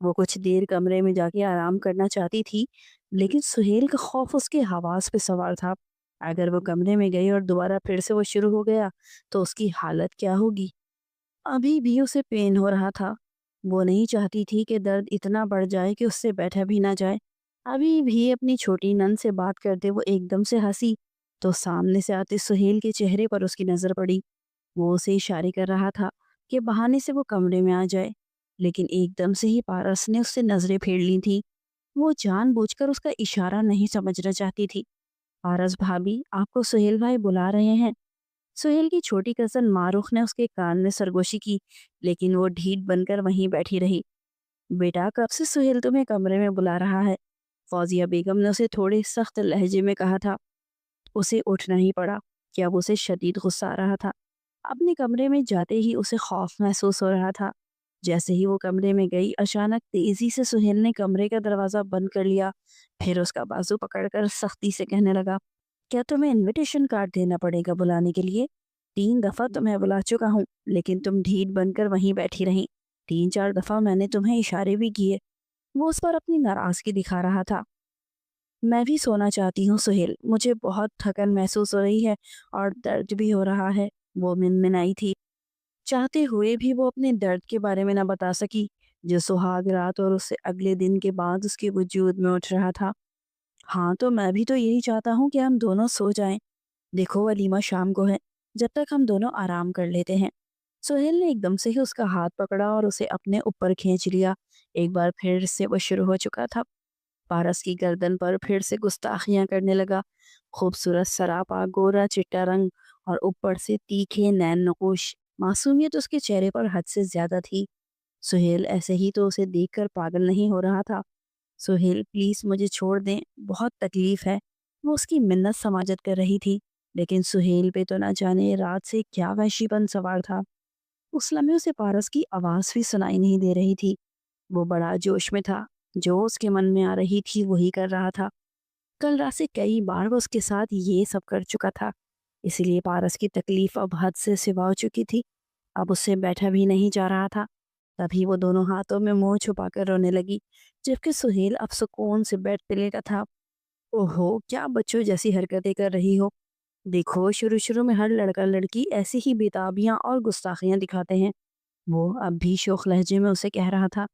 وہ کچھ دیر کمرے میں جا کے آرام کرنا چاہتی تھی، لیکن سہیل کا خوف اس کے حواس پہ سوار تھا۔ اگر وہ کمرے میں گئی اور دوبارہ پھر سے وہ شروع ہو گیا تو اس کی حالت کیا ہوگی؟ ابھی بھی اسے پین ہو رہا تھا۔ وہ نہیں چاہتی تھی کہ درد اتنا بڑھ جائے کہ اس سے بیٹھا بھی نہ جائے۔ ابھی بھی اپنی چھوٹی نند سے بات کرتے وہ ایک دم سے ہنسی تو سامنے سے آتے سہیل کے چہرے پر اس کی نظر پڑی۔ وہ اسے اشارے کر رہا تھا کہ بہانے سے وہ کمرے میں آ جائے، لیکن ایک دم سے ہی پارس نے اس سے نظریں پھیر لی تھی۔ وہ جان بوجھ کر اس کا اشارہ نہیں سمجھنا چاہتی تھی۔ پارس بھابھی، آپ کو سہیل بھائی بلا رہے ہیں۔ سہیل کی چھوٹی کزن معروف نے اس کے کان میں سرگوشی کی، لیکن وہ ڈھیٹ بن کر وہیں بیٹھی رہی۔ بیٹا، کب سے سہیل تمہیں کمرے میں بلا رہا ہے؟ فوزیہ بیگم نے اسے تھوڑے سخت لہجے میں کہا تھا۔ اسے اٹھنا ہی پڑا کہ اب اسے شدید غصہ آ رہا تھا۔ اپنے کمرے میں جاتے ہی اسے خوف محسوس ہو رہا تھا۔ جیسے ہی وہ کمرے میں گئی، اچانک تیزی سے سہیل نے کمرے کا دروازہ بند کر لیا، پھر اس کا بازو پکڑ کر سختی سے کہنے لگا، کیا تمہیں انویٹیشن کارڈ دینا پڑے گا بلانے کے لیے؟ 3 دفعہ تمہیں بلا چکا ہوں، لیکن تم ڈھیٹ بن کر وہیں بیٹھی رہیں۔ 3 4 دفعہ میں نے تمہیں اشارے بھی کیے۔ وہ اس پر اپنی ناراضگی دکھا رہا تھا۔ میں بھی سونا چاہتی ہوں سہیل، مجھے بہت تھکن محسوس ہو رہی ہے اور درد بھی ہو رہا ہے، وہ منمنائی تھی۔ چاہتے ہوئے بھی وہ اپنے درد کے بارے میں نہ بتا سکی جو سہاگ رات اور اس سے اگلے دن کے بعد اس کے وجود میں اٹھ رہا تھا۔ ہاں تو میں بھی تو یہی چاہتا ہوں کہ ہم دونوں سو جائیں۔ دیکھو ولیمہ شام کو ہے، جب تک ہم دونوں آرام کر لیتے ہیں۔ سہیل نے ایک دم سے ہی اس کا ہاتھ پکڑا اور اسے اپنے اوپر کھینچ لیا۔ ایک بار پھر سے وہ شروع ہو چکا تھا۔ پارس کی گردن پر پھر سے گستاخیاں کرنے لگا۔ خوبصورت سراپا گورا چٹا رنگ اور اوپر سے تیکھے نین نقوش، معصومیت اس کے چہرے پر حد سے زیادہ تھی۔ سہیل ایسے ہی تو اسے دیکھ کر پاگل نہیں ہو رہا تھا۔ سہیل پلیز مجھے چھوڑ دیں، بہت تکلیف ہے۔ وہ اس کی منت سماجت کر رہی تھی، لیکن سہیل پہ تو نہ جانے رات سے کیا وحشی پن سوار تھا۔ اس لمحے اسے پارس کی آواز بھی سنائی نہیں دے رہی تھی۔ وہ بڑا جوش میں تھا، جو اس کے من میں آ رہی تھی وہی کر رہا تھا۔ کل رات سے کئی بار وہ اس کے ساتھ یہ سب کر چکا تھا، اسی لیے پارس کی تکلیف اب حد سے سوا ہو چکی تھی۔ اب اس سے بیٹھا بھی نہیں جا رہا تھا۔ تبھی وہ دونوں ہاتھوں میں منہ چھپا کر رونے لگی، جبکہ سہیل اب سکون سے بیڈ پہ لیٹا تھا۔ اوہو، کیا بچوں جیسی حرکتیں کر رہی ہو؟ دیکھو شروع شروع میں ہر لڑکا لڑکی ایسی ہی بےتابیاں اور گستاخیاں دکھاتے ہیں۔ وہ اب بھی شوخ لہجے میں اسے کہہ رہا تھا،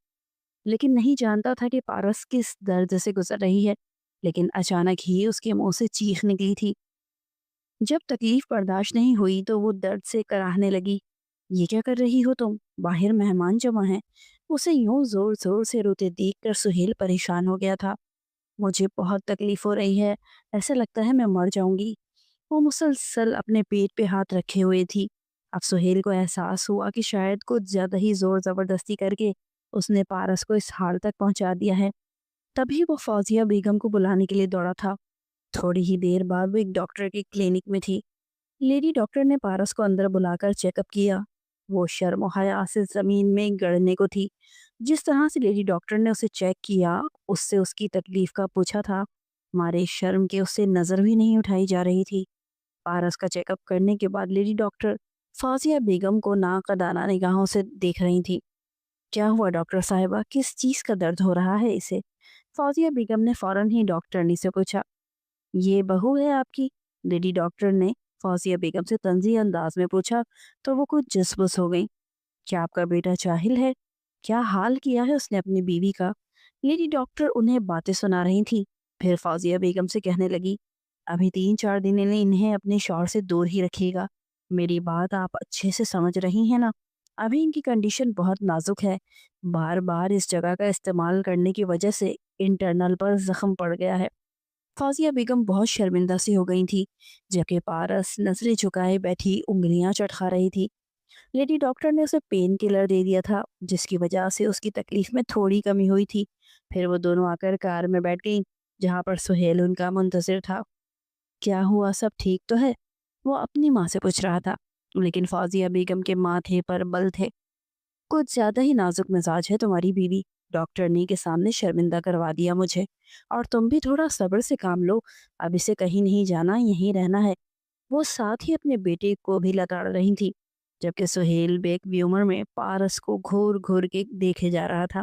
لیکن نہیں جانتا تھا کہ پارس کس درد سے گزر رہی ہے۔ لیکن اچانک ہی اس کے منہ سے چیخ نکلی تھی۔ جب تکلیف برداشت نہیں ہوئی تو وہ درد سے کراہنے لگی۔ یہ کیا کر رہی ہو تم؟ باہر مہمان جمع ہیں۔ اسے یوں زور زور سے روتے دیکھ کر سہیل پریشان ہو گیا تھا۔ مجھے بہت تکلیف ہو رہی ہے، ایسا لگتا ہے میں مر جاؤں گی۔ وہ مسلسل اپنے پیٹ پہ ہاتھ رکھے ہوئے تھی۔ اب سہیل کو احساس ہوا کہ شاید کچھ زیادہ ہی زور زبردستی کر کے اس نے پارس کو اس حال تک پہنچا دیا ہے۔ تبھی وہ فوزیہ بیگم کو بلانے کے لیے دوڑا تھا۔ تھوڑی ہی دیر بعد وہ ایک ڈاکٹر کی کلینک میں تھی۔ لیڈی ڈاکٹر نے پارس کو اندر بلا کر چیک اپ کیا۔ وہ شرم و حیا سے زمین میں گڑنے کو تھی۔ جس طرح سے لیڈی ڈاکٹر نے اسے چیک کیا، اس سے اس کی تکلیف کا پوچھا تھا، ہمارے شرم کے اس سے نظر بھی نہیں اٹھائی جا رہی تھی۔ پارس کا چیک اپ کرنے کے بعد لیڈی ڈاکٹر فوزیہ بیگم کو ناقدانہ نگاہوں سے دیکھ رہی تھی۔ کیا ہوا ڈاکٹر صاحبہ، کس چیز کا درد ہو رہا ہے اسے؟ فوزیہ بیگم نے فوراً ہی ڈاکٹرنی سے پوچھا۔ یہ بہو ہے آپ کی؟ لیڈی ڈاکٹر نے فوزیہ بیگم سے طنزی انداز میں پوچھا تو وہ کچھ جسبس ہو گئی۔ کیا آپ کا بیٹا جاہل ہے؟ کیا حال کیا ہے اس نے اپنی بیوی کا؟ لیڈی ڈاکٹر انہیں باتیں سنا رہی تھی، پھر فوزیہ بیگم سے کہنے لگی، ابھی 3 4 دن انہیں اپنے شوہر سے دور ہی رکھیے گا۔ میری بات آپ اچھے سے سمجھ رہی ہیں نا؟ ابھی ان کی کنڈیشن بہت نازک ہے، بار بار اس جگہ کا استعمال کرنے کی وجہ سے انٹرنل پر زخم پڑ گیا ہے۔ فوزیہ بیگم بہت شرمندہ سی ہو گئی تھی، جبکہ پارس نظریں جھکائے بیٹھی انگلیاں چٹکا رہی تھی۔ لیڈی ڈاکٹر نے اسے پین کلر دے دیا تھا، جس کی وجہ سے اس کی تکلیف میں تھوڑی کمی ہوئی تھی۔ پھر وہ دونوں آ کر کار میں بیٹھ گئیں، جہاں پر سہیل ان کا منتظر تھا۔ کیا ہوا، سب ٹھیک تو ہے؟ وہ اپنی ماں سے پوچھ رہا تھا، لیکن فوزیہ بیگم کے ماتھے پر بل تھے۔ کچھ زیادہ ہی نازک مزاج ہے تمہاری بیوی، ڈاکٹرنی کے سامنے شرمندہ کروا دیا مجھے، اور تم بھی تھوڑا صبر سے کام لو، اب اسے کہیں نہیں جانا، یہیں رہنا ہے۔ وہ ساتھ ہی اپنے بیٹے کو بھی لتاڑ رہی تھی، جبکہ سہیل بیک بھی عمر میں پارس کو گھور گھور کے دیکھے جا رہا تھا۔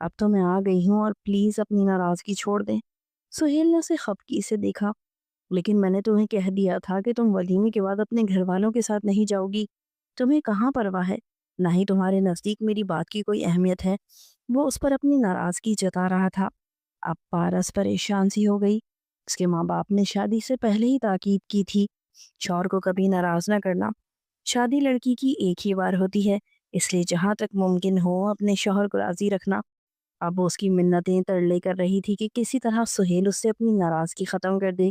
اب تو میں آ گئی ہوں اور پلیز اپنی ناراضگی چھوڑ دیں۔ سہیل نے اسے خفگی سے دیکھا۔ لیکن میں نے تمہیں کہہ دیا تھا کہ تم ولیمے کے بعد اپنے گھر والوں کے ساتھ نہیں جاؤ گی۔ تمہیں کہاں پرواہ ہے؟ نہ ہی تمہارے نزدیک میری بات کی کوئی اہمیت ہے۔ وہ اس پر اپنی ناراضگی جتا رہا تھا۔ اب پارس پریشان سی ہو گئی۔ اس کے ماں باپ نے شادی سے پہلے ہی تاکید کی تھی، شوہر کو کبھی ناراض نہ کرنا۔ شادی لڑکی کی ایک ہی بار ہوتی ہے، اس لیے جہاں تک ممکن ہو اپنے شوہر کو راضی رکھنا۔ اب وہ اس کی منتیں ترلے کر رہی تھی کہ کسی طرح سہیل اس سے اپنی ناراضگی ختم کر دے۔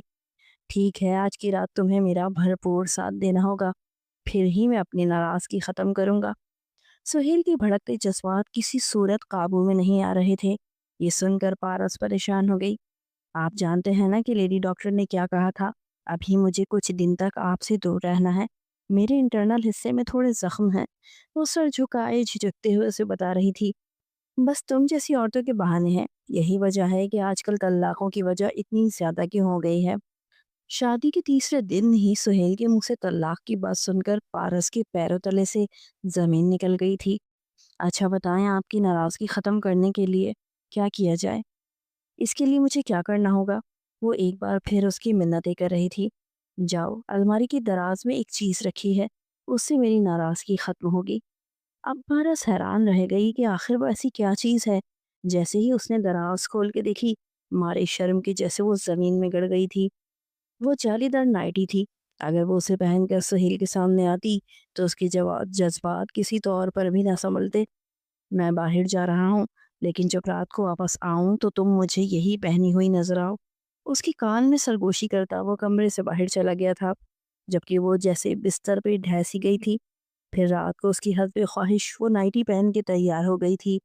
ٹھیک ہے، آج کی رات تمہیں میرا بھرپور ساتھ دینا ہوگا، پھر ہی میں اپنی ناراضگی ختم کروں گا۔ سہیل کی بھڑکتے جذبات کسی صورت قابو میں نہیں آ رہے تھے۔ یہ سن کر پارس پریشان ہو گئی۔ آپ جانتے ہیں نا کہ لیڈی ڈاکٹر نے کیا کہا تھا؟ ابھی مجھے کچھ دن تک آپ سے دور رہنا ہے۔ میرے انٹرنل حصے میں تھوڑے زخم ہیں۔ وہ سر جھکائے جھجکتے ہوئے اسے بتا رہی تھی۔ بس تم جیسی عورتوں کے بہانے ہیں، یہی وجہ ہے کہ آج کل طلاقوں کی وجہ اتنی زیادہ کیوں ہو گئی ہے۔ شادی کے تیسرے دن ہی سہیل کے منہ سے طلاق کی بات سن کر پارس کے پیروں تلے سے زمین نکل گئی تھی۔ اچھا بتائیں، آپ کی ناراضگی ختم کرنے کے لیے کیا کیا جائے؟ اس کے لیے مجھے کیا کرنا ہوگا؟ وہ ایک بار پھر اس کی منتیں کر رہی تھی۔ جاؤ، الماری کی دراز میں ایک چیز رکھی ہے، اس سے میری ناراضگی ختم ہوگی۔ اب پارس حیران رہ گئی کہ آخر وہ ایسی کیا چیز ہے۔ جیسے ہی اس نے دراز کھول کے دیکھی، مارے شرم کے جیسے وہ زمین میں گڑ گئی تھی۔ وہ جالی دار نائٹی تھی۔ اگر وہ اسے پہن کر سہیل کے سامنے آتی تو اس کے جذبات کسی طور پر بھی نہ سنبھلتے۔ میں باہر جا رہا ہوں، لیکن جب رات کو واپس آؤں تو تم مجھے یہی پہنی ہوئی نظر آؤ۔ اس کی کان میں سرگوشی کرتا وہ کمرے سے باہر چلا گیا تھا، جبکہ وہ جیسے بستر پہ ڈھیسی گئی تھی۔ پھر رات کو اس کی حسب خواہش وہ نائٹی پہن کے تیار ہو گئی تھی۔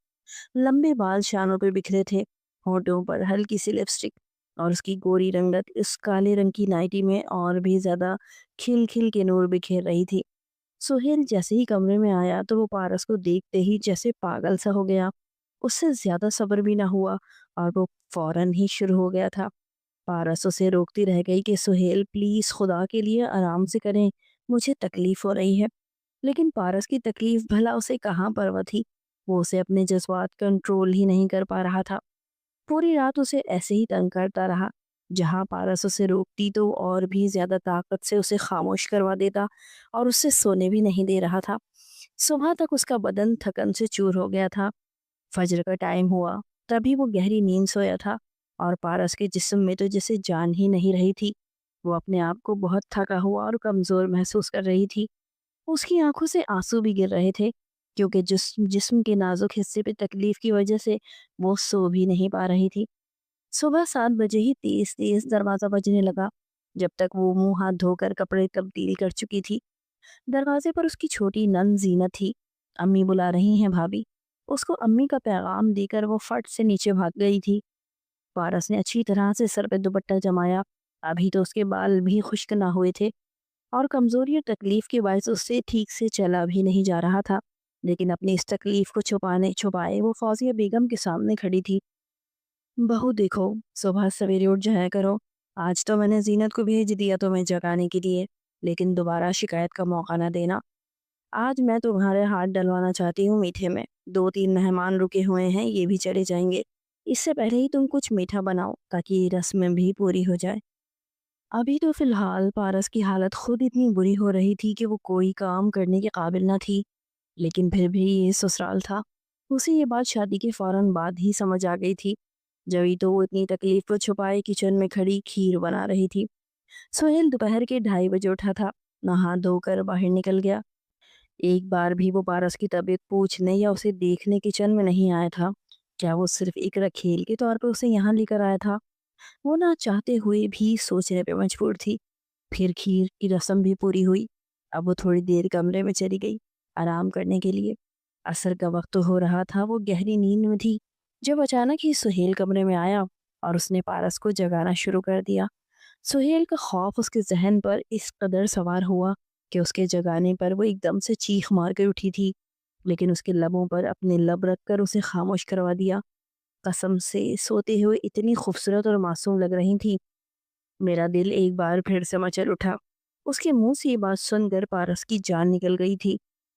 لمبے بال شانوں پہ بکھرے تھے، ہونٹوں پر ہلکی سی لپسٹک، اور اس کی گوری رنگت اس کالے رنگ کی نائٹی میں اور بھی زیادہ کھل کھل کے نور بکھیر رہی تھی۔ سہیل جیسے ہی کمرے میں آیا تو وہ پارس کو دیکھتے ہی جیسے پاگل سا ہو گیا۔ اس سے زیادہ صبر بھی نہ ہوا اور وہ فوراً ہی شروع ہو گیا تھا۔ پارس اسے روکتی رہ گئی کہ سہیل پلیز خدا کے لیے آرام سے کریں، مجھے تکلیف ہو رہی ہے۔ لیکن پارس کی تکلیف بھلا اسے کہاں پروا تھی؟ وہ اسے اپنے جذبات کنٹرول ہی نہیں کر پا رہا تھا۔ پوری رات اسے ایسے ہی تنگ کرتا رہا۔ جہاں پارس اسے روکتی تو اور بھی زیادہ طاقت سے اسے خاموش کروا دیتا اور اسے سونے بھی نہیں دے رہا تھا۔ صبح تک اس کا بدن تھکن سے چور ہو گیا تھا۔ فجر کا ٹائم ہوا، تبھی وہ گہری نیند سویا تھا اور پارس کے جسم میں تو جیسے جان ہی نہیں رہی تھی۔ وہ اپنے آپ کو بہت تھکا ہوا اور کمزور محسوس کر رہی تھی۔ اس کی آنکھوں سے آنسو بھی گر رہے تھے، کیونکہ جسم کے نازک حصے پہ تکلیف کی وجہ سے وہ سو بھی نہیں پا رہی تھی۔ صبح 7 بجے ہی تیز تیز دروازہ بجنے لگا۔ جب تک وہ منہ ہاتھ دھو کر کپڑے تبدیل کر چکی تھی، دروازے پر اس کی چھوٹی نند زینت تھی۔ امی بلا رہی ہیں بھابی۔ اس کو امی کا پیغام دے کر وہ فٹ سے نیچے بھاگ گئی تھی۔ پارس نے اچھی طرح سے سر پہ دوپٹہ جمایا۔ ابھی تو اس کے بال بھی خشک نہ ہوئے تھے اور کمزوری اور تکلیف کے باعث اس سے ٹھیک سے چلا بھی نہیں جا رہا تھا۔ لیکن اپنی اس تکلیف کو چھپائے وہ فوزیہ بیگم کے سامنے کھڑی تھی۔ بہو دیکھو، صبح سویرے اٹھ جایا کرو۔ آج تو میں نے زینت کو بھیج دیا تمہیں جگانے کے لیے، لیکن دوبارہ شکایت کا موقع نہ دینا۔ آج میں تمہارے ہاتھ ڈلوانا چاہتی ہوں میٹھے میں۔ 2-3 مہمان رکے ہوئے ہیں، یہ بھی چلے جائیں گے۔ اس سے پہلے ہی تم کچھ میٹھا بناؤ تاکہ یہ رسم بھی پوری ہو جائے۔ ابھی تو فی الحال پارس کی حالت خود اتنی بری ہو رہی تھی کہ وہ کوئی کام کرنے کے قابل نہ تھی، لیکن پھر بھی یہ سسرال تھا۔ اسے یہ بات شادی کے فوراً بعد ہی سمجھ آ گئی تھی، جبھی تو وہ اتنی تکلیف کو چھپائے کچن میں کھڑی کھیر بنا رہی تھی۔ سہیل دوپہر کے 2:30 بجے اٹھا تھا، نہا دھو کر باہر نکل گیا۔ ایک بار بھی وہ پارس کی طبیعت پوچھنے یا اسے دیکھنے کچن میں نہیں آیا تھا۔ کیا وہ صرف ایک کھیل کے طور پہ اسے یہاں لے کر آیا تھا؟ وہ نہ چاہتے ہوئے بھی سوچنے پہ مجبور تھی۔ پھر کھیر کی رسم بھی پوری ہوئی۔ اب وہ تھوڑی دیر کمرے میں چلی گئی آرام کرنے کے لیے۔ عصر کا وقت ہو رہا تھا، وہ گہری نیند میں تھی جب اچانک ہی سہیل کمرے میں آیا اور اس نے پارس کو جگانا شروع کر دیا۔ سہیل کا خوف اس کے ذہن پر اس قدر سوار ہوا کہ اس کے جگانے پر وہ ایک دم سے چیخ مار کر اٹھی تھی، لیکن اس کے لبوں پر اپنے لب رکھ کر اسے خاموش کروا دیا۔ قسم سے سوتے ہوئے اتنی خوبصورت اور معصوم لگ رہی تھی۔ میرا دل ایک بار پھر سے مچل اٹھا۔ اس کے منہ سے یہ بات سن کر پارس کی جان نکل گئی تھی۔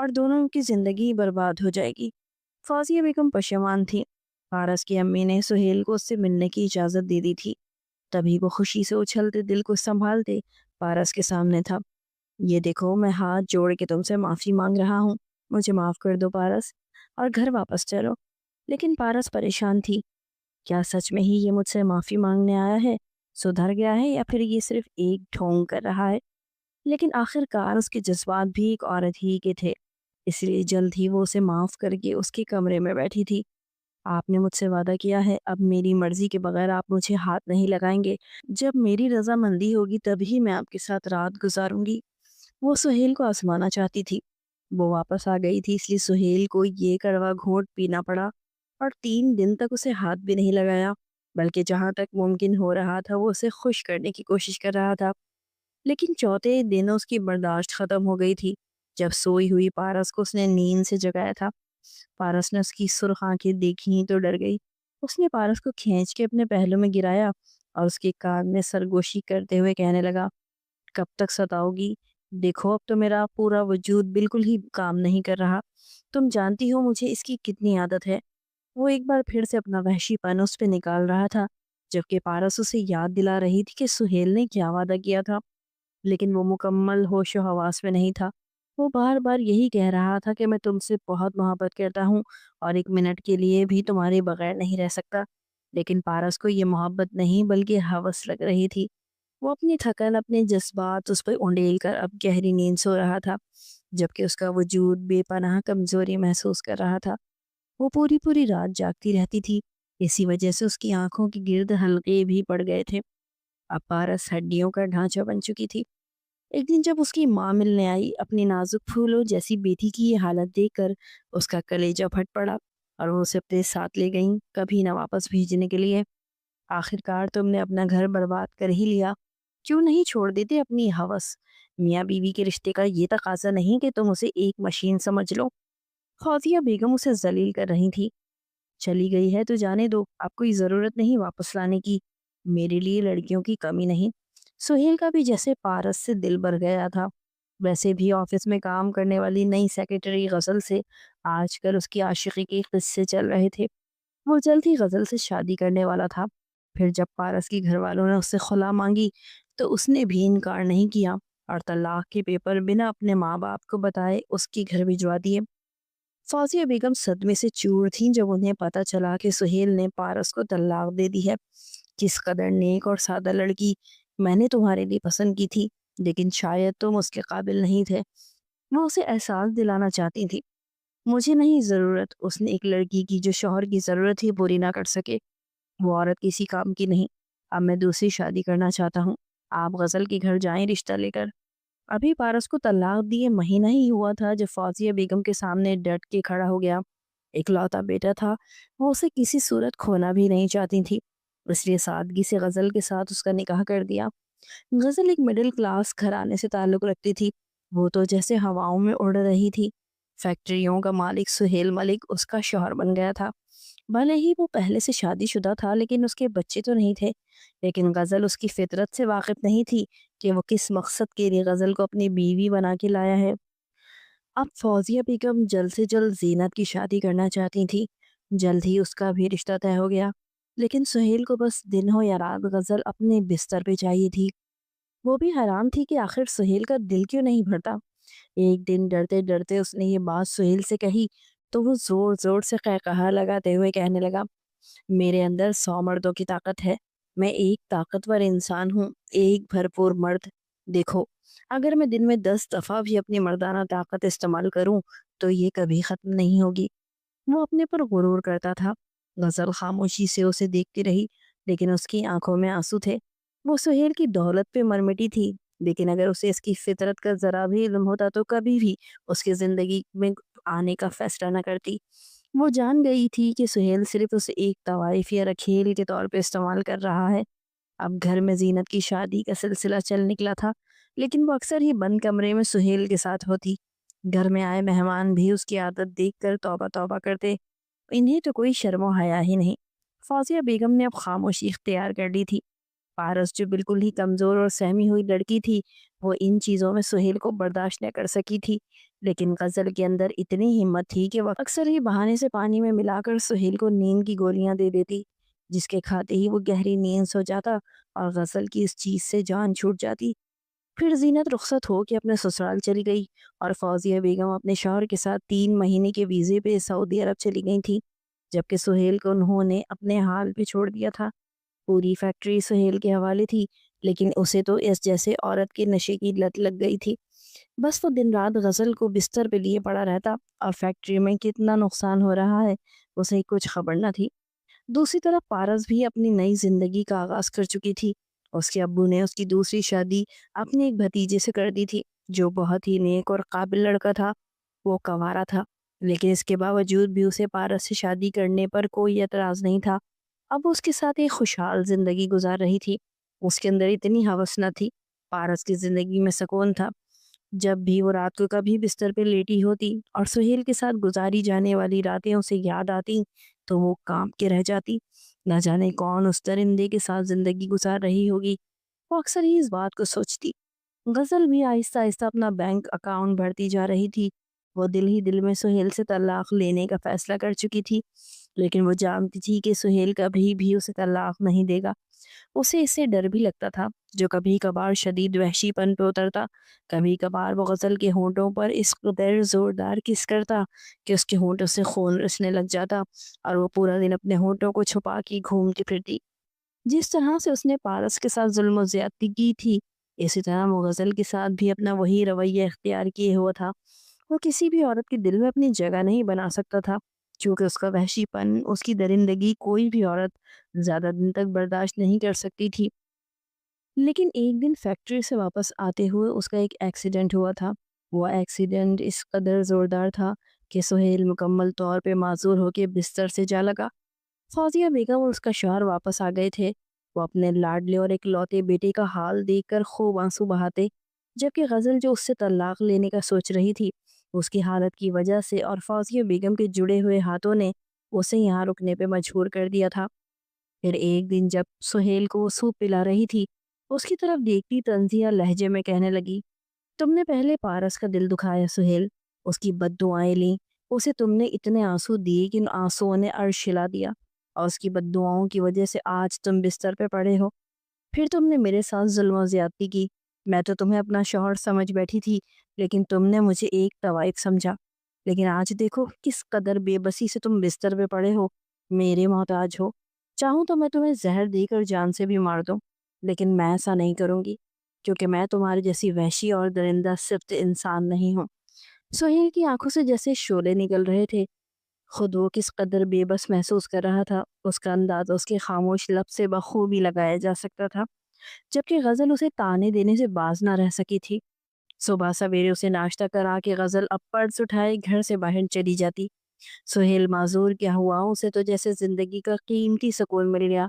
اور دونوں کی زندگی برباد ہو جائے گی۔ فوزیہ بیگم پشیمان تھی۔ پارس کی امی نے سہیل کو اس سے ملنے کی اجازت دے دی تھی۔ تبھی وہ خوشی سے اچھلتے دل کو سنبھالتے پارس کے سامنے تھا۔ یہ دیکھو، میں ہاتھ جوڑ کے تم سے معافی مانگ رہا ہوں، مجھے معاف کر دو پارس، اور گھر واپس چلو۔ لیکن پارس پریشان تھی۔ کیا سچ میں ہی یہ مجھ سے معافی مانگنے آیا ہے، سدھر گیا ہے، یا پھر یہ صرف ایک ڈھونگ کر رہا ہے؟ لیکن آخر کار اس کے جذبات بھی ایک عورت ہی کے تھے، اس لیے جلد ہی وہ اسے معاف کر کے اس کے کمرے میں بیٹھی تھی۔ آپ نے مجھ سے وعدہ کیا ہے، اب میری مرضی کے بغیر آپ مجھے ہاتھ نہیں لگائیں گے۔ جب میری رضامندی ہوگی تبھی میں آپ کے ساتھ رات گزاروں گی۔ وہ سہیل کو آزمانا چاہتی تھی۔ وہ واپس آ گئی تھی، اس لیے سہیل کو یہ کڑوا گھونٹ پینا پڑا، اور 3 دن تک اسے ہاتھ بھی نہیں لگایا، بلکہ جہاں تک ممکن ہو رہا تھا وہ اسے خوش کرنے کی کوشش کر رہا تھا۔ لیکن چوتھے دن اس کی برداشت ختم ہو گئی تھی، جب سوئی ہوئی پارس کو اس نے نیند سے جگایا تھا۔ پارس نے اس کی سرخ آنکھیں دیکھی تو ڈر گئی۔ اس نے پارس کو کھینچ کے اپنے پہلو میں گرایا اور اس کے کان میں سرگوشی کرتے ہوئے کہنے لگا، کب تک ستاؤ گی؟ دیکھو، اب تو میرا پورا وجود بالکل ہی کام نہیں کر رہا۔ تم جانتی ہو مجھے اس کی کتنی عادت ہے۔ وہ ایک بار پھر سے اپنا وحشی پن اس پہ نکال رہا تھا، جبکہ پارس اسے یاد دلا رہی تھی کہ سہیل نے کیا وعدہ کیا تھا، لیکن وہ مکمل ہوش و حواس میں نہیں تھا۔ وہ بار بار یہی کہہ رہا تھا کہ میں تم سے بہت محبت کرتا ہوں اور 1 منٹ کے لیے بھی تمہارے بغیر نہیں رہ سکتا، لیکن پارس کو یہ محبت نہیں بلکہ ہوس لگ رہی تھی۔ وہ اپنی تھکن، اپنے جذبات اس پہ انڈیل کر اب گہری نیند سو رہا تھا، جبکہ اس کا وجود بے پناہ کمزوری محسوس کر رہا تھا۔ وہ پوری پوری رات جاگتی رہتی تھی، اسی وجہ سے اس کی آنکھوں کے گرد حلقے بھی پڑ گئے تھے۔ اب پارس ہڈیوں کا ڈھانچہ بن چکی تھی۔ ایک دن جب اس کی ماں ملنے آئی، اپنی نازک پھولوں جیسی بیٹی کی یہ حالت دیکھ کر اس کا کلیجہ پھٹ پڑا، اور وہ اسے اپنے ساتھ لے گئیں، کبھی نہ واپس بھیجنے کے لیے۔ آخر کار تم نے اپنا گھر برباد کر ہی لیا، کیوں نہیں چھوڑ دیتے اپنی ہوس؟ میاں بیوی کے رشتے کا یہ تقاضا نہیں کہ تم اسے ایک مشین سمجھ لو۔ فوزیہ بیگم اسے ذلیل کر رہی تھی۔ چلی گئی ہے تو جانے دو، آپ کوئی ضرورت نہیں واپس لانے کی، میرے لیے لڑکیوں کی کمی نہیں۔ سہیل کا بھی جیسے پارس سے دل بھر گیا تھا، ویسے بھی آفس میں کام کرنے والی نئی سیکرٹری غزل سے آج کل اس کی عاشقی کے قصے چل رہے تھے۔ وہ جلد ہی غزل سے شادی کرنے والا تھا۔ پھر جب پارس کی گھر والوں نے اس سے خلا مانگی تو اس نے بھی انکار نہیں کیا، اور طلاق کے پیپر بنا اپنے ماں باپ کو بتائے اس کی گھر بھجوا دیے۔ فوزیہ بیگم صدمے سے چور تھیں جب انہیں پتا چلا کہ سہیل نے پارس کو طلاق دے دی ہے۔ کس قدر نیک اور سادہ لڑکی میں نے تمہارے لیے پسند کی تھی، لیکن شاید تم اس کے قابل نہیں تھے۔ وہ اسے احساس دلانا چاہتی تھی، مجھے نہیں ضرورت اس نے ایک لڑکی کی جو شوہر کی ضرورت ہی پوری نہ کر سکے۔ وہ عورت کسی کام کی نہیں۔ اب میں دوسری شادی کرنا چاہتا ہوں، آپ غزل کے گھر جائیں رشتہ لے کر۔ ابھی پارس کو طلاق دیے مہینہ ہی ہوا تھا جب فوزیہ بیگم کے سامنے ڈٹ کے کھڑا ہو گیا۔ اکلوتا بیٹا تھا، وہ اسے کسی صورت کھونا بھی نہیں چاہتی تھی، اس لیے سادگی سے غزل کے ساتھ اس کا نکاح کر دیا۔ غزل ایک مڈل کلاس گھرانے سے تعلق رکھتی تھی، وہ تو جیسے ہواؤں میں اڑ رہی تھی۔ فیکٹریوں کا مالک سہیل ملک اس کا شوہر بن گیا تھا۔ بھلے ہی وہ پہلے سے شادی شدہ تھا، لیکن اس کے بچے تو نہیں تھے۔ لیکن غزل اس کی فطرت سے واقف نہیں تھی کہ وہ کس مقصد کے لیے غزل کو اپنی بیوی بنا کے لایا ہے۔ اب فوزیہ بیگم جلد سے جلد زینت کی شادی کرنا چاہتی تھی۔ جلد ہی اس کا بھی رشتہ طے ہو گیا، لیکن سہیل کو بس دن ہو یا رات غزل اپنے بستر پہ چاہیے تھی۔ وہ بھی حیران تھی کہ آخر سہیل کا دل کیوں نہیں بھرتا۔ ایک دن ڈرتے ڈرتے اس نے یہ بات سہیل سے کہی تو وہ زور زور سے قہقہا لگاتے ہوئے کہنے لگا، میرے اندر 100 مردوں کی طاقت ہے، میں ایک طاقتور انسان ہوں، ایک بھرپور مرد۔ دیکھو، اگر میں دن میں 10 دفعہ بھی اپنی مردانہ طاقت استعمال کروں تو یہ کبھی ختم نہیں ہوگی۔ وہ اپنے پر غرور کرتا تھا۔ غزل خاموشی سے اسے دیکھتی رہی، لیکن اس کی آنکھوں میں آنسو تھے۔ وہ سہیل کی دولت پہ مرمٹی تھی، لیکن اگر اسے اس کی فطرت کا ذرا بھی علم ہوتا تو کبھی بھی اس کی زندگی میں آنے کا فیصلہ نہ کرتی۔ وہ جان گئی تھی کہ سہیل صرف اسے ایک طوائف یا رکھیل کے طور پہ استعمال کر رہا ہے۔ اب گھر میں زینت کی شادی کا سلسلہ چل نکلا تھا، لیکن وہ اکثر ہی بند کمرے میں سہیل کے ساتھ ہوتی۔ گھر میں آئے مہمان بھی اس کی عادت دیکھ کر توبہ توبہ کرتے، انہیں تو کوئی شرم و حیا ہی نہیں۔ فوزیہ بیگم نے اب خاموشی اختیار کر لی تھی۔ پارس جو بالکل ہی کمزور اور سہمی ہوئی لڑکی تھی، وہ ان چیزوں میں سہیل کو برداشت نہ کر سکی تھی، لیکن غزل کے اندر اتنی ہمت تھی کہ وہ اکثر ہی بہانے سے پانی میں ملا کر سہیل کو نیند کی گولیاں دے دیتی، جس کے کھاتے ہی وہ گہری نیند سو جاتا اور غزل کی اس چیز سے جان چھوٹ جاتی۔ پھر زینت رخصت ہو کے اپنے سسرال چلی گئی اور فوزیہ بیگم اپنے شوہر کے ساتھ 3 مہینے کے ویزے پہ سعودی عرب چلی گئی تھی، جبکہ سہیل کو انہوں نے اپنے حال پہ چھوڑ دیا تھا۔ پوری فیکٹری سہیل کے حوالے تھی، لیکن اسے تو اس جیسے عورت کے نشے کی لت لگ گئی تھی۔ بس وہ دن رات غزل کو بستر پہ لیے پڑا رہتا اور فیکٹری میں کتنا نقصان ہو رہا ہے اسے کچھ خبر نہ تھی۔ دوسری طرف پارس بھی اپنی نئی زندگی کا آغاز کر چکی تھی۔ اس کے ابو نے اس کی دوسری شادی اپنے ایک بھتیجے سے کر دی تھی جو بہت ہی نیک اور قابل لڑکا تھا۔ وہ کنوارا تھا، لیکن اس کے باوجود بھی اسے پارس سے شادی کرنے پر کوئی اعتراض نہیں تھا۔ اب اس کے ساتھ ایک خوشحال زندگی گزار رہی تھی۔ اس کے اندر اتنی ہوس نہ تھی، پارس کی زندگی میں سکون تھا۔ جب بھی وہ رات کو کبھی بستر پہ لیٹی ہوتی اور سہیل کے ساتھ گزاری جانے والی راتیں اسے یاد آتی تو وہ کانپ کے رہ جاتی۔ نہ جانے کون اس درندے کے ساتھ زندگی گزار رہی ہوگی، وہ اکثر ہی اس بات کو سوچتی۔ غزل بھی آہستہ آہستہ اپنا بینک اکاؤنٹ بھرتی جا رہی تھی۔ وہ دل ہی دل میں سہیل سے طلاق لینے کا فیصلہ کر چکی تھی، لیکن وہ جانتی تھی کہ سہیل کبھی بھی اسے طلاق نہیں دے گا۔ اسے اس سے ڈر بھی لگتا تھا، جو کبھی کبھار شدید وحشی پن پہ اترتا۔ کبھی کبھار وہ غزل کے ہونٹوں پر اس قدر زوردار کس کرتا کہ اس کے ہونٹوں سے خون رسنے لگ جاتا اور وہ پورا دن اپنے ہونٹوں کو چھپا کے گھومتی پھرتی۔ جس طرح سے اس نے پارس کے ساتھ ظلم و زیادتی کی تھی، اسی طرح وہ غزل کے ساتھ بھی اپنا وہی رویہ اختیار کیے ہوا تھا۔ وہ کسی بھی عورت کے دل میں اپنی جگہ نہیں بنا سکتا تھا، چونکہ اس کا وحشی پن، اس کی درندگی کوئی بھی عورت زیادہ دن تک برداشت نہیں کر سکتی تھی۔ لیکن ایک دن فیکٹری سے واپس آتے ہوئے اس کا ایک ایکسیڈنٹ ہوا تھا۔ وہ ایکسیڈنٹ اس قدر زوردار تھا کہ سہیل مکمل طور پہ معذور ہو کے بستر سے جا لگا۔ فوزیہ بیگم اور اس کا شوہر واپس آ گئے تھے۔ وہ اپنے لاڈلے اور ایک لوتے بیٹے کا حال دیکھ کر خوب آنسو بہاتے، جبکہ غزل جو اس سے طلاق لینے کا سوچ رہی تھی، اس کی حالت کی وجہ سے اور فوزیہ بیگم کے جڑے ہوئے ہاتھوں نے اسے یہاں رکنے پہ مجبور کر دیا تھا۔ پھر ایک دن جب سہیل کو وہ سوپ پلا رہی تھی، اس کی طرف دیکھتی طنزیہ لہجے میں کہنے لگی، تم نے پہلے پارس کا دل دکھایا سہیل، اس کی بد دعائیں لیں، اسے تم نے اتنے آنسو دیے کہ ان آنسوؤں نے عرش ہلا دیا، اور اس کی بد دعاؤں کی وجہ سے آج تم بستر پہ پڑے ہو۔ پھر تم نے میرے ساتھ ظلم و زیادتی کی، میں تو تمہیں اپنا شوہر سمجھ بیٹھی تھی، لیکن تم نے مجھے ایک طوائف سمجھا۔ لیکن آج دیکھو کس قدر بے بسی سے تم بستر پہ پڑے ہو، میرے محتاج ہو۔ چاہوں تو میں تمہیں زہر دے کر جان سے بھی مار دوں، لیکن میں ایسا نہیں کروں گی، کیونکہ میں تمہاری جیسی وحشی اور درندہ صفت انسان نہیں ہوں۔ سہیل کی آنکھوں سے جیسے شعلے نکل رہے تھے۔ خود وہ کس قدر بے بس محسوس کر رہا تھا، اس کا انداز اس کے خاموش لب سے بخوبی لگایا جا سکتا تھا، جبکہ غزل اسے تانے دینے سے باز نہ رہ سکی تھی۔ صبح سویرے اسے ناشتہ کرا کے غزل اب پرس اٹھائے گھر سے باہر چلی جاتی۔ سہیل معذور کیا ہوا، اسے تو جیسے زندگی کا قیمتی سکون مل گیا۔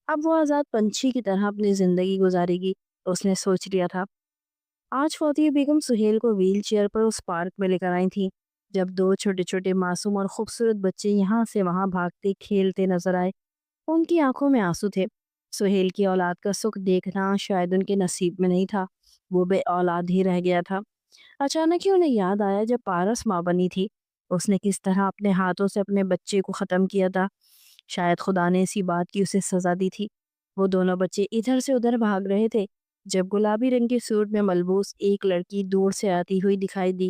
اب وہ آزاد پنچھی کی طرح اپنی زندگی گزارے گی، اس نے سوچ لیا تھا۔ آج فوزیہ بیگم سہیل کو ویل چیئر پر اس پارک میں لے کر آئی تھی، جب 2 چھوٹے چھوٹے معصوم اور خوبصورت بچے یہاں سے وہاں بھاگتے کھیلتے نظر آئے۔ ان کی آنکھوں میں آنسو تھے۔ سہیل کی اولاد کا سکھ دیکھنا شاید ان کے نصیب میں نہیں تھا، وہ بے اولاد ہی رہ گیا تھا۔ اچانک ہی انہیں یاد آیا جب پارس ماں بنی تھی، اس نے کس طرح اپنے ہاتھوں سے اپنے بچے کو ختم کیا تھا۔ شاید خدا نے اسی بات کی اسے سزا دی تھی۔ وہ دونوں بچے ادھر سے ادھر بھاگ رہے تھے جب گلابی رنگ کے سوٹ میں ملبوس ایک لڑکی دور سے آتی ہوئی دکھائی دی۔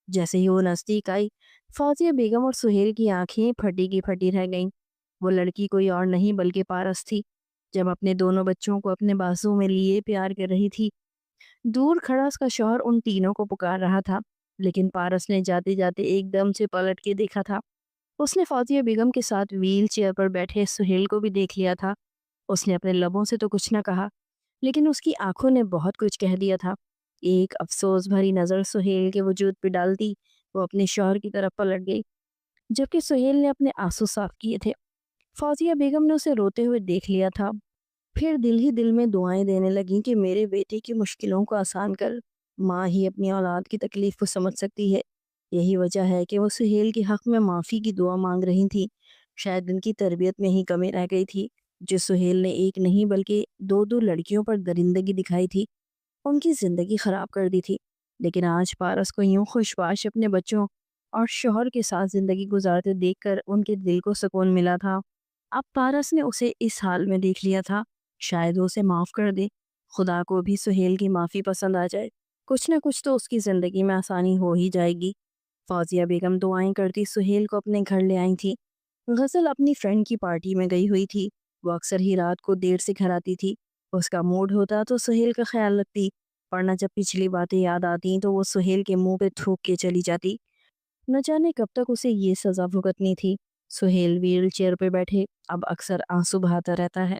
جیسے ہی وہ نزدیک آئی، فوزیہ بیگم اور سہیل کی آنکھیں پھٹی کی پھٹی رہ گئیں۔ وہ لڑکی کوئی اور نہیں بلکہ پارس تھی، جب اپنے دونوں بچوں کو اپنے بازو میں لیے پیار کر رہی تھی۔ دور کھڑا اس کا شوہر ان تینوں کو پکار رہا تھا، لیکن پارس نے جاتے جاتے ایک دم سے پلٹ کے دیکھا تھا۔ اس نے فوزیہ بیگم کے ساتھ ویل چیئر پر بیٹھے سہیل کو بھی دیکھ لیا تھا۔ اس نے اپنے لبوں سے تو کچھ نہ کہا، لیکن اس کی آنکھوں نے بہت کچھ کہہ دیا تھا۔ ایک افسوس بھری نظر سہیل کے وجود پہ ڈالتی وہ اپنے شوہر کی طرف پلٹ گئی، جبکہ سہیل نے اپنے آنسو صاف کیے تھے۔ فوزیہ بیگم نے اسے روتے ہوئے دیکھ لیا تھا، پھر دل ہی دل میں دعائیں دینے لگیں کہ میرے بیٹے کی مشکلوں کو آسان کر۔ ماں ہی اپنی اولاد کی تکلیف کو سمجھ سکتی ہے، یہی وجہ ہے کہ وہ سہیل کے حق میں معافی کی دعا مانگ رہی تھی۔ شاید ان کی تربیت میں ہی کمی رہ گئی تھی، جو سہیل نے ایک نہیں بلکہ 2 لڑکیوں پر درندگی دکھائی تھی، ان کی زندگی خراب کر دی تھی۔ لیکن آج پارس کو یوں خوشباش اپنے بچوں اور شوہر کے ساتھ زندگی گزارتے دیکھ کر ان کے دل کو سکون ملا تھا۔ اب پارس نے اسے اس حال میں دیکھ لیا تھا، شاید وہ اسے معاف کر دے۔ خدا کو بھی سہیل کی معافی پسند آ جائے، کچھ نہ کچھ تو اس کی زندگی میں آسانی ہو ہی جائے گی۔ فوزیہ بیگم دعائیں کرتی سہیل کو اپنے گھر لے آئی تھی۔ غزل اپنی فرینڈ کی پارٹی میں گئی ہوئی تھی، وہ اکثر ہی رات کو دیر سے گھر آتی تھی۔ اس کا موڈ ہوتا تو سہیل کا خیال رکھتی، ورنہ جب پچھلی باتیں یاد آتی تو وہ سہیل کے منہ پہ تھوک کے چلی جاتی۔ نہ جانے کب تک اسے یہ سزا بھگتنی تھی۔ سہیل ویل چیئر پہ بیٹھے اب اکثر آنسو بہاتا رہتا ہے۔